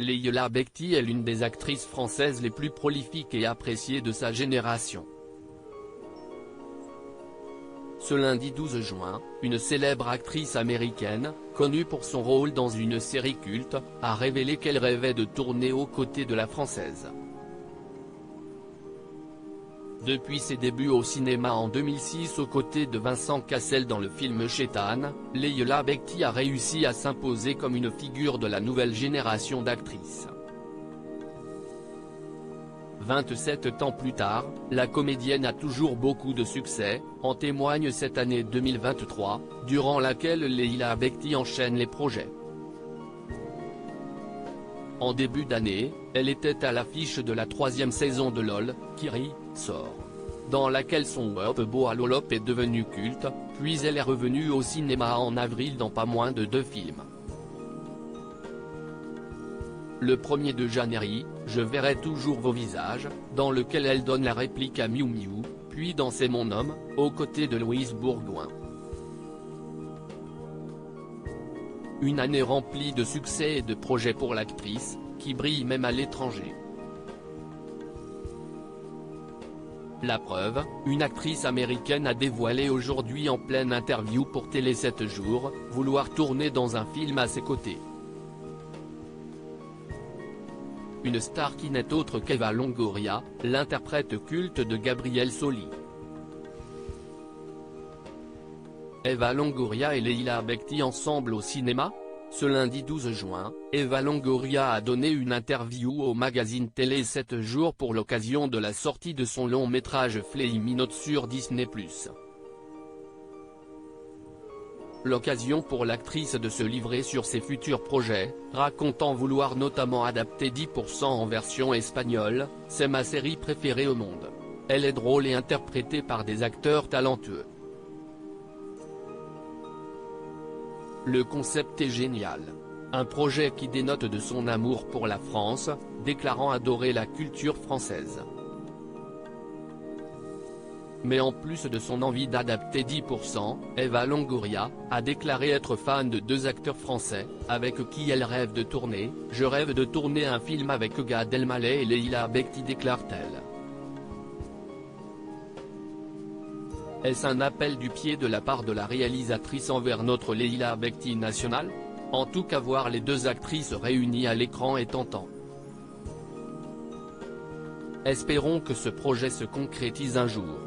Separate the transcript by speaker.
Speaker 1: Leïla Bekti est l'une des actrices françaises les plus prolifiques et appréciées de sa génération. Ce lundi 12 juin, une célèbre actrice américaine, connue pour son rôle dans une série culte, a révélé qu'elle rêvait de tourner aux côtés de la Française. Depuis ses débuts au cinéma en 2006 aux côtés de Vincent Cassel dans le film Shaitan, Leïla Bekti a réussi à s'imposer comme une figure de la nouvelle génération d'actrices. 27 ans plus tard, la comédienne a toujours beaucoup de succès, en témoigne cette année 2023, durant laquelle Leïla Bekti enchaîne les projets. En début d'année, elle était à l'affiche de la 3e saison de LOL, Kiri sort, dans laquelle son Wop à Lolop est devenu culte, puis elle est revenue au cinéma en avril dans pas moins de 2 films. Le 1er de janvier, Je verrai toujours vos visages, dans lequel elle donne la réplique à Miu Miu, puis dans C'est mon homme, aux côtés de Louise Bourgoin. Une année remplie de succès et de projets pour l'actrice, qui brille même à l'étranger. La preuve, une actrice américaine a dévoilé aujourd'hui en pleine interview pour Télé 7 jours, vouloir tourner dans un film à ses côtés. Une star qui n'est autre qu'Eva Longoria, l'interprète culte de Gabriel Soli. Eva Longoria et Leïla Bekti ensemble au cinéma? Ce lundi 12 juin, Eva Longoria a donné une interview au magazine Télé 7 jours pour l'occasion de la sortie de son long métrage Flamin'Out sur Disney+. L'occasion pour l'actrice de se livrer sur ses futurs projets, racontant vouloir notamment adapter 10% en version espagnole, c'est ma série préférée au monde. Elle est drôle et interprétée par des acteurs talentueux. Le concept est génial. Un projet qui dénote de son amour pour la France, déclarant adorer la culture française. Mais en plus de son envie d'adapter 10%, Eva Longoria a déclaré être fan de 2 acteurs français, avec qui elle rêve de tourner. Je rêve de tourner un film avec Gad Elmaleh et Leïla Bekti, déclare-t-elle. Est-ce un appel du pied de la part de la réalisatrice envers notre Leïla Bekti nationale? En tout cas, voir les 2 actrices réunies à l'écran est tentant. Espérons que ce projet se concrétise un jour.